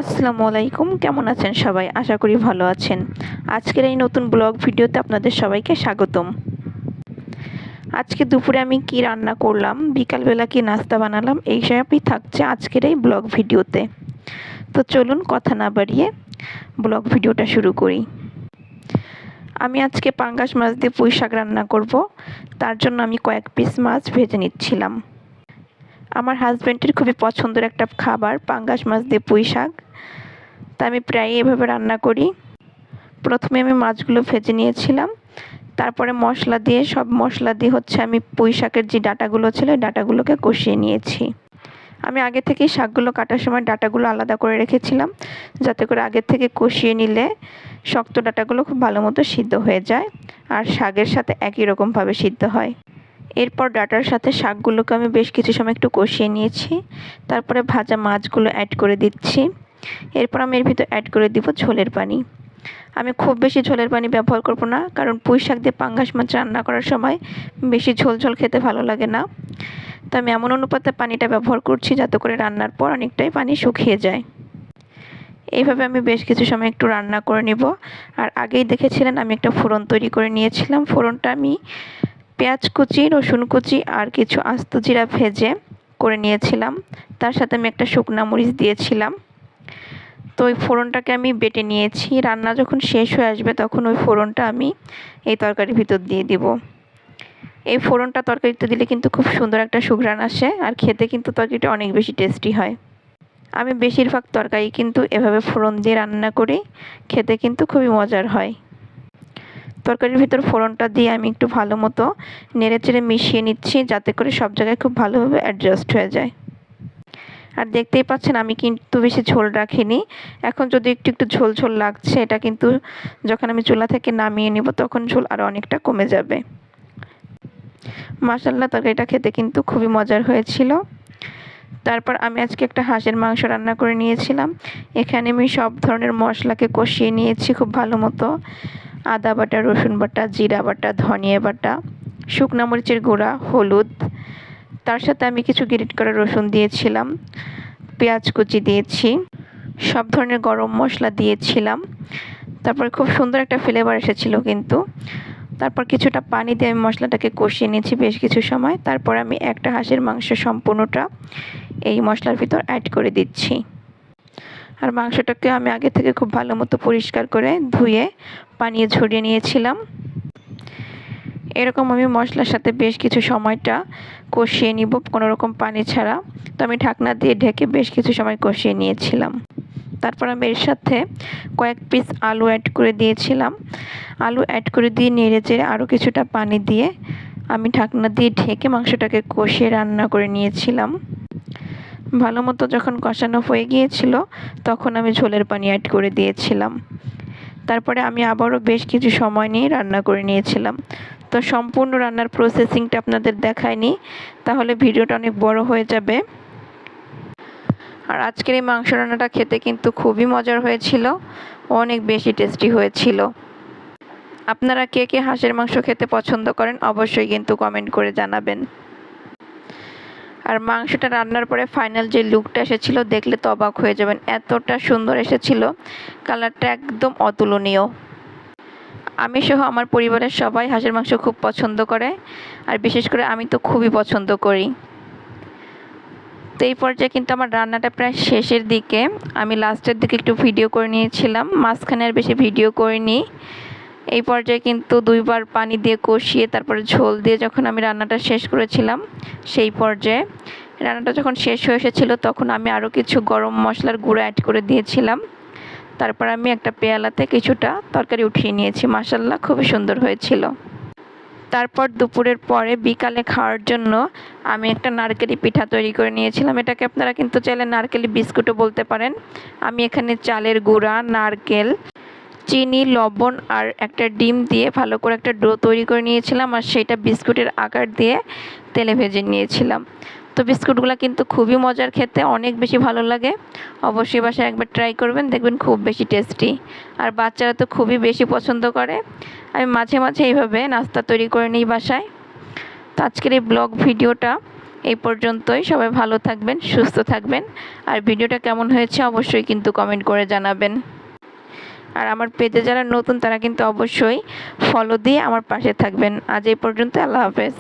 আসসালামু আলাইকুম, কেমন আছেন সবাই? আশা করি ভালো আছেন। আজকের এই নতুন ব্লগ ভিডিওতে আপনাদের সবাইকে স্বাগতম। আজকে দুপুরে আমি কি রান্না করলাম, বিকালবেলা কি নাস্তা বানালাম, এই সবই থাকছে আজকের এই ব্লগ ভিডিওতে। তো চলুন কথা না বাড়িয়ে ব্লগ ভিডিওটা শুরু করি। আমি আজকে পাঙ্গাস মাছ দিয়ে পুঁই শাক রান্না করব। তার জন্য আমি কয়েক পিস মাছ ভেজে নিচ্ছিলাম। আমার হাজব্যান্ডের খুবই পছন্দের একটা খাবার পাঙ্গাস মাছ দিয়ে পুঁই শাক, তা আমি প্রায়ই এভাবে রান্না করি। প্রথমে আমি মাছগুলো ভেজে নিয়েছিলাম, তারপরে সব মশলা দিয়ে আমি পুঁই শাকের যে ডাঁটাগুলো ছিল ওই ডাঁটাগুলোকে কষিয়ে নিয়েছি। আমি আগে থেকেই শাকগুলো কাটার সময় ডাঁটাগুলো আলাদা করে রেখেছিলাম, যাতে করে আগে থেকে কষিয়ে নিলে শক্ত ডাঁটাগুলো খুব ভালো মতো সিদ্ধ হয়ে যায় আর শাকের সাথে একই রকমভাবে সিদ্ধ হয়। এরপর ডাঁটার সাথে শাকগুলোকে আমি বেশ কিছু সময় একটু কষিয়ে নিয়েছি। তারপরে ভাজা মাছগুলো অ্যাড করে দিচ্ছি। এরপর আমি এর ভিতর অ্যাড করে দিব ঝোলের পানি। আমি খুব বেশি ঝোলের পানি ব্যবহার করব না, কারণ পুঁই শাক দিয়ে পাঙ্গাস মাছ রান্না করার সময় বেশি ঝোল ঝোল খেতে ভালো লাগে না। তো আমি এমন অনুপাতে পানিটা ব্যবহার করছি যাতে করে রান্নার পর অনেকটাই পানি শুকিয়ে যায়। এইভাবে আমি বেশ কিছু সময় একটু রান্না করে নিব। আর আগেই দেখেছিলেন আমি একটা ফোড়ন তৈরি করে নিয়েছিলাম। ফোড়নটা আমি পেঁয়াজ কুচি, রসুন কুচি আর কিছু আস্ত জিরা ভেজে করে নিয়েছিলাম। তার সাথে আমি একটা শুকনা মরিচ দিয়েছিলাম। তো ওই ফোড়নটাকে আমি বেটে নিয়েছি। রান্না যখন শেষ হয়ে আসবে তখন ওই ফোড়নটা আমি এই তরকারির ভিতর দিয়ে দিব। এই ফোড়নটা তরকারিতে দিলে কিন্তু খুব সুন্দর একটা সুঘ্রাণ আসে আর খেতে কিন্তু তরকারিটা অনেক বেশি টেস্টি হয়। আমি বেশিরভাগ তরকারি কিন্তু এভাবে ফোড়ন দিয়ে রান্না করি, খেতে কিন্তু খুবই মজার হয়। তরকারির ভিতর ফোড়নটা দিয়ে আমি একটু ভালো মতো নেড়েচেড়ে মিশিয়ে নিচ্ছি, যাতে করে সব জায়গায় খুব ভালোভাবে অ্যাডজাস্ট হয়ে যায়। আর দেখতেই পাচ্ছেন আমি কিন্তু বেশি ঝোল রাখিনি। এখন যদি একটু একটু ঝোল ঝোল লাগছে, এটা কিন্তু যখন আমি চুলা থেকে নামিয়ে নিব তখন ঝোল আরও অনেকটা কমে যাবে। মাশাআল্লাহ, তরকারিটা খেতে কিন্তু খুবই মজার হয়েছিল। তারপর আমি আজকে একটা হাঁসের মাংস রান্না করে নিয়েছিলাম। এখানে আমি সব ধরনের মশলাকে কষিয়ে নিয়েছি খুব ভালো মতো। আদা বাটা, রসুন বাটা, জিরা বাটা, ধনিয়া বাটা, শুকনা মরিচের গুঁড়া, হলুদ, তার সাথে আমি কিছু গ্রেট করা রসুন দিয়েছিলাম, পেঁয়াজ কুচি দিয়েছি, সব ধরনের গরম মশলা দিয়েছিলাম। তারপর খুব সুন্দর একটা ফ্লেভার এসেছিল কিন্তু। তারপর কিছুটা পানি দিয়ে আমি মশলাটাকে কষিয়ে নিয়েছি বেশ কিছু সময়। তারপর আমি একটা হাঁসের মাংস সম্পূর্ণটা এই মশলার ভিতর অ্যাড করে দিচ্ছি। আর মাংসটাকে আমি আগে থেকে খুব ভালো মতো পরিষ্কার করে ধুয়ে পানিয়ে ঝরিয়ে নিয়েছিলাম। এরকম আমি মশলার সাথে বেশ কিছু সময়টা কষিয়ে নিব কোনো রকম পানি ছাড়া। তো আমি ঢাকনা দিয়ে ঢেকে বেশ কিছু সময় কষিয়ে নিয়েছিলাম। তারপর আমি এর সাথে কয়েক পিস আলু অ্যাড করে দিয়েছিলাম। আলু অ্যাড করে দিয়ে নেড়ে চেড়ে আরও কিছুটা পানি দিয়ে আমি ঢাকনা দিয়ে ঢেকে মাংসটাকে কষিয়ে রান্না করে নিয়েছিলাম। ভালো মতো যখন কষানো হয়ে গিয়েছিল তখন আমি ঝোলের পানি অ্যাড করে দিয়েছিলাম। তারপরে আমি আবারও বেশ কিছু সময় নিয়ে রান্না করে নিয়েছিলাম। তো সম্পূর্ণ রান্নার প্রসেসিংটা আপনাদের দেখায়নি, তাহলে ভিডিওটা অনেক বড় হয়ে যাবে। আর আজকের এই মাংস রান্নাটা খেতে কিন্তু খুবই মজার হয়েছিল, অনেক বেশি টেস্টি হয়েছিল। আপনারা কে কে হাঁসের মাংস খেতে পছন্দ করেন অবশ্যই কিন্তু কমেন্ট করে জানাবেন। আর মাংসটা রান্নার পরে ফাইনাল যে লুকটা এসেছিল দেখলে তো অবাক হয়ে যাবেন, এতটা সুন্দর এসেছিল, কালারটা একদম অতুলনীয়। আমি সহ আমার পরিবারের সবাই হাঁসের মাংস খুব পছন্দ করে, আর বিশেষ করে আমি তো খুবই পছন্দ করি। তো এই পর্যায়ে কিন্তু আমার রান্নাটা প্রায় শেষের দিকে, আমি লাস্টের দিকে একটু ভিডিও করে নিয়েছিলাম, মাঝখানে আর বেশি ভিডিও করিনি। এই পর্যায়ে কিন্তু দুইবার পানি দিয়ে কষিয়ে তারপরে ঝোল দিয়ে যখন আমি রান্নাটা শেষ করেছিলাম, সেই পর্যায়ে রান্নাটা যখন শেষ হয়ে এসেছিলো তখন আমি আরও কিছু গরম মশলার গুঁড়ো অ্যাড করে দিয়েছিলাম। তারপর আমি একটা পেয়ালাতে কিছুটা তরকারি উঠিয়ে নিয়েছি। মাশাআল্লাহ, খুবই সুন্দর হয়েছিল। তারপর দুপুরের পরে বিকালে খাওয়ার জন্য আমি একটা নারকেলি পিঠা তৈরি করে নিয়েছিলাম। এটাকে আপনারা কিন্তু চাইলে নারকেলি বিস্কুটও বলতে পারেন। আমি এখানে চালের গুঁড়া, নারকেল, চিনি, লবণ আর একটা ডিম দিয়ে ভালো করে একটা ডো তৈরি করে নিয়েছিলাম, আর সেটা বিস্কুটের আকার দিয়ে তেলে ভেজে নিয়েছিলাম। তো বিস্কুটগুলো কিন্তু খুবই মজার, খেতে অনেক বেশি ভালো লাগে। অবশ্যই বাসায় একবার ট্রাই করবেন, দেখবেন খুব বেশি টেস্টি। আর বাচ্চারা তো খুবই বেশি পছন্দ করে। আমি মাঝে মাঝে এইভাবে নাস্তা তৈরি করে নিই বাসায়। তো আজকের এই ব্লগ ভিডিওটা এই পর্যন্তই। সবাই ভালো থাকবেন, সুস্থ থাকবেন। আর ভিডিওটা কেমন হয়েছে অবশ্যই কিন্তু কমেন্ট করে জানাবেন। আর আমার পেজে যারা নতুন তারা কিন্তু অবশ্যই ফলো দিয়ে আমার পাশে থাকবেন। আজ এই পর্যন্ত। আল্লাহ হাফেজ।